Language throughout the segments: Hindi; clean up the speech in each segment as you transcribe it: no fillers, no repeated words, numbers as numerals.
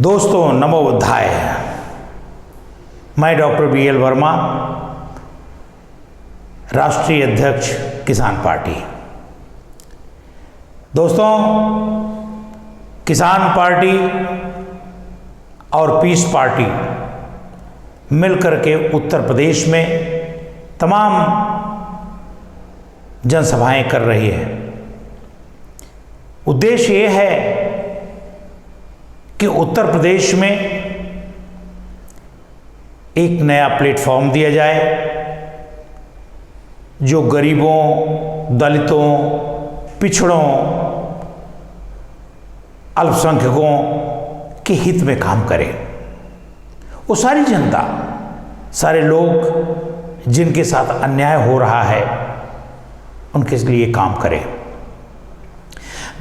दोस्तों नमो बुद्धाय। मैं डॉक्टर BL वर्मा, राष्ट्रीय अध्यक्ष किसान पार्टी। दोस्तों, किसान पार्टी और पीस पार्टी मिलकर के उत्तर प्रदेश में तमाम जनसभाएं कर रही है। उद्देश्य ये है कि उत्तर प्रदेश में एक नया प्लेटफॉर्म दिया जाए जो गरीबों, दलितों, पिछड़ों, अल्पसंख्यकों के हित में काम करे। वो सारी जनता, सारे लोग जिनके साथ अन्याय हो रहा है उनके लिए काम करे।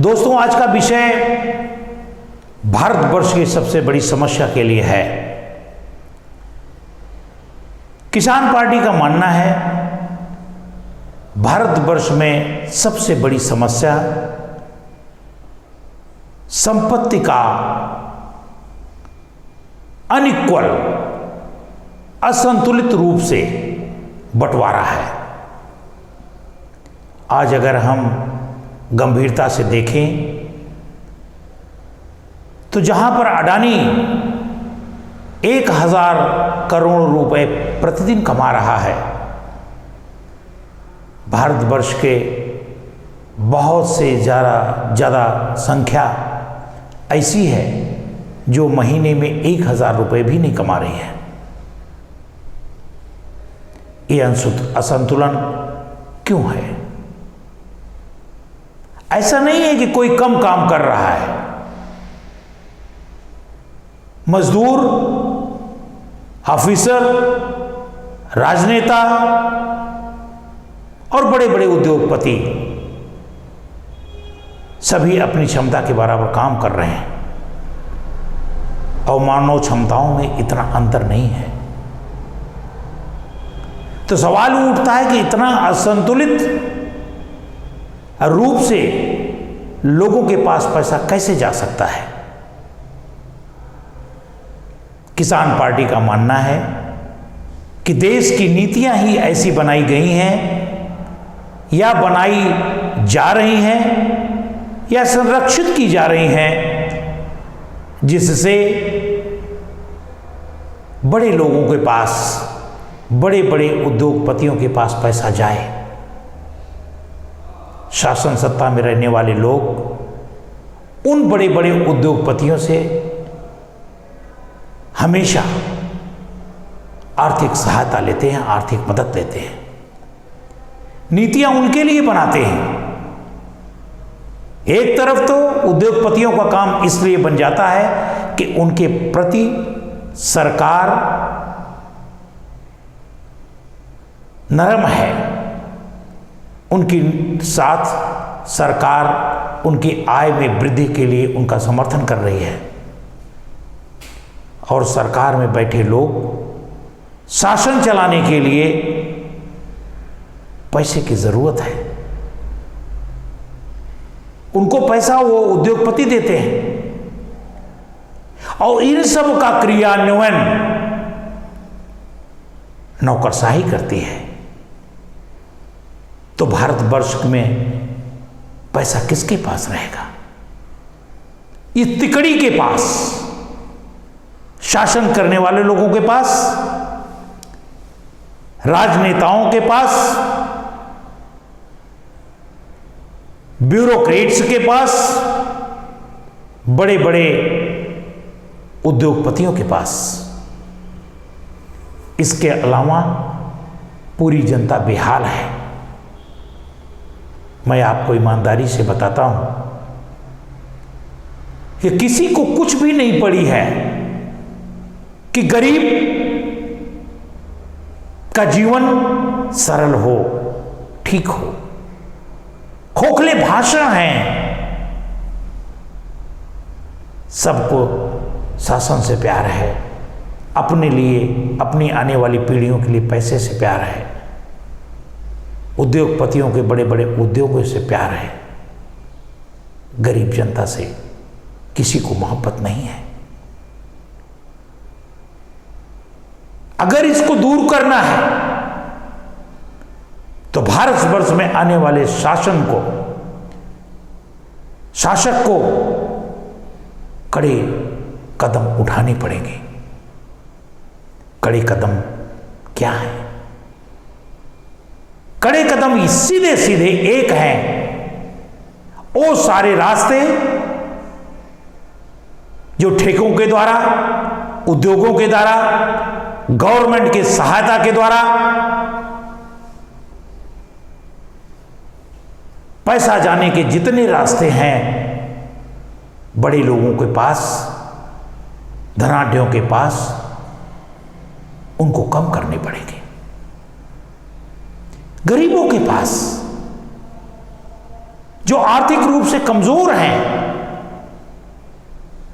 दोस्तों, आज का विषय भारतवर्ष की सबसे बड़ी समस्या के लिए है। किसान पार्टी का मानना है भारतवर्ष में सबसे बड़ी समस्या संपत्ति का अनइक्वल, असंतुलित रूप से बंटवारा है। आज अगर हम गंभीरता से देखें तो जहां पर अडानी 1000 करोड़ रुपए प्रतिदिन कमा रहा है, भारतवर्ष के बहुत से ज़्यादा संख्या ऐसी है जो महीने में 1000 रुपए भी नहीं कमा रही है। ये असंतुलन क्यों है? ऐसा नहीं है कि कोई कम काम कर रहा है। मजदूर, ऑफिसर, राजनेता और बड़े बड़े उद्योगपति सभी अपनी क्षमता के बराबर काम कर रहे हैं और मानव क्षमताओं में इतना अंतर नहीं है। तो सवाल उठता है कि इतना असंतुलित रूप से लोगों के पास पैसा कैसे जा सकता है? किसान पार्टी का मानना है कि देश की नीतियां ही ऐसी बनाई गई हैं या बनाई जा रही हैं या संरक्षित की जा रही हैं जिससे बड़े लोगों के पास, बड़े बड़े उद्योगपतियों के पास पैसा जाए। शासन सत्ता में रहने वाले लोग उन बड़े बड़े उद्योगपतियों से हमेशा आर्थिक सहायता लेते हैं, आर्थिक मदद लेते हैं, नीतियां उनके लिए बनाते हैं। एक तरफ तो उद्योगपतियों का काम इसलिए बन जाता है कि उनके प्रति सरकार नरम है, उनके साथ सरकार उनकी आय में वृद्धि के लिए उनका समर्थन कर रही है और सरकार में बैठे लोग शासन चलाने के लिए पैसे की जरूरत है। उनको पैसा वो उद्योगपति देते हैं और इन सब का क्रियान्वयन नौकरशाही करती है। तो भारतवर्ष में पैसा किसके पास रहेगा? ये तिकड़ी के पास, शासन करने वाले लोगों के पास, राजनेताओं के पास, ब्यूरोक्रेट्स के पास, बड़े बड़े उद्योगपतियों के पास। इसके अलावा पूरी जनता बेहाल है। मैं आपको ईमानदारी से बताता हूं कि किसी को कुछ भी नहीं पड़ी है कि गरीब का जीवन सरल हो, ठीक हो। खोखले भाषण हैं। सबको शासन से प्यार है, अपने लिए, अपनी आने वाली पीढ़ियों के लिए पैसे से प्यार है, उद्योगपतियों के बड़े बड़े उद्योगों से प्यार है। गरीब जनता से किसी को मोहब्बत नहीं है। अगर इसको दूर करना है तो भारतवर्ष में आने वाले शासक को कड़े कदम उठाने पड़ेंगे। कड़े कदम क्या है? कड़े कदम सीधे सीधे एक हैं, वो सारे रास्ते जो ठेकों के द्वारा, उद्योगों के द्वारा, गवर्नमेंट की सहायता के द्वारा पैसा जाने के जितने रास्ते हैं बड़े लोगों के पास, धनाढ्यों के पास, उनको कम करने पड़ेंगे। गरीबों के पास, जो आर्थिक रूप से कमजोर हैं,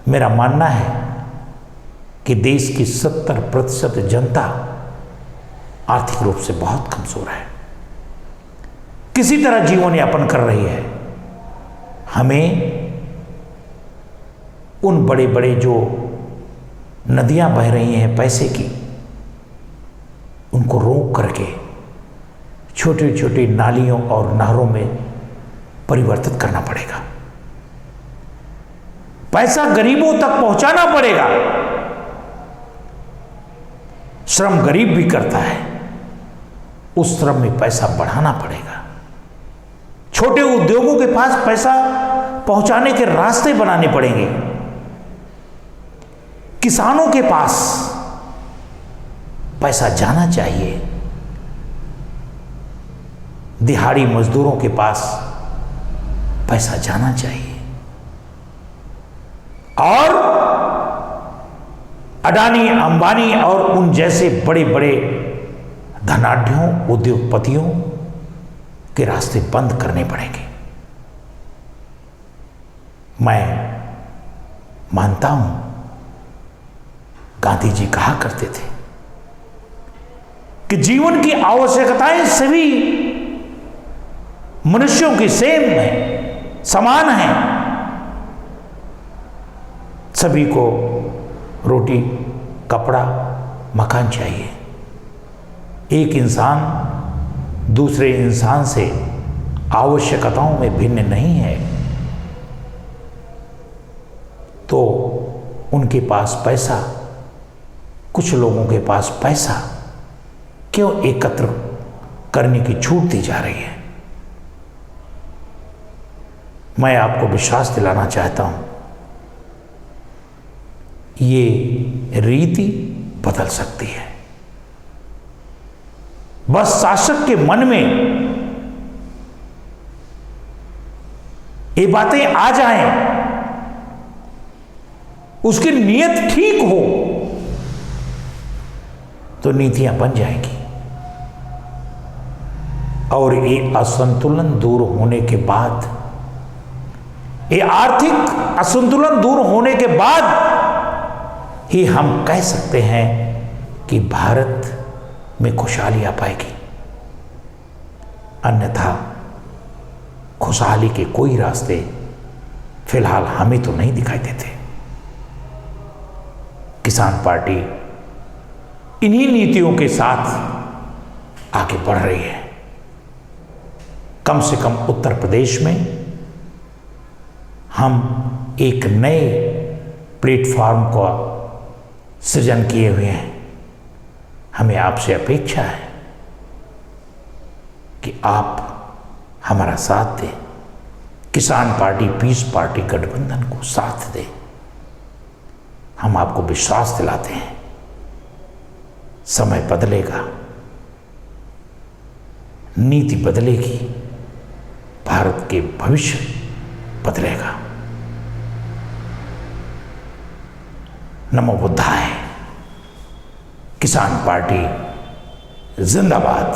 मेरा मानना है कि देश की 70% जनता आर्थिक रूप से बहुत कमजोर है, किसी तरह जीवन यापन कर रही है। हमें उन बड़े बड़े जो नदियां बह रही हैं पैसे की, उनको रोक करके छोटी छोटी नालियों और नहरों में परिवर्तित करना पड़ेगा। पैसा गरीबों तक पहुंचाना पड़ेगा। श्रम गरीब भी करता है, उस श्रम में पैसा बढ़ाना पड़ेगा। छोटे उद्योगों के पास पैसा पहुंचाने के रास्ते बनाने पड़ेंगे। किसानों के पास पैसा जाना चाहिए, दिहाड़ी मजदूरों के पास पैसा जाना चाहिए, और अडानी, अंबानी और उन जैसे बड़े बड़े धनाढ्यों, उद्योगपतियों के रास्ते बंद करने पड़ेंगे। मैं मानता हूं, गांधी जी कहा करते थे कि जीवन की आवश्यकताएं सभी मनुष्यों की सेम है, समान है। सभी को रोटी, कपड़ा, मकान चाहिए। एक इंसान दूसरे इंसान से आवश्यकताओं में भिन्न नहीं है, तो उनके पास पैसा, कुछ लोगों के पास पैसा क्यों एकत्र करने की छूट दी जा रही है? मैं आपको विश्वास दिलाना चाहता हूं, ये रीति बदल सकती है। बस शासक के मन में ये बातें आ जाएं, उसकी नीयत ठीक हो, तो नीतियां बन जाएंगी। और ये असंतुलन दूर होने के बाद, ये आर्थिक असंतुलन दूर होने के बाद ही हम कह सकते हैं कि भारत में खुशहाली आ पाएगी। अन्यथा खुशहाली के कोई रास्ते फिलहाल हमें तो नहीं दिखाई देते। किसान पार्टी इन्हीं नीतियों के साथ आगे बढ़ रही है। कम से कम उत्तर प्रदेश में हम एक नए प्लेटफॉर्म का सृजन किए हुए हैं। हमें आपसे अपेक्षा है कि आप हमारा साथ दें, किसान पार्टी, पीस पार्टी गठबंधन को साथ दें। हम आपको विश्वास दिलाते हैं, समय बदलेगा, नीति बदलेगी, भारत के भविष्य बदलेगा। नमो बुद्धाय। किसान पार्टी जिंदाबाद।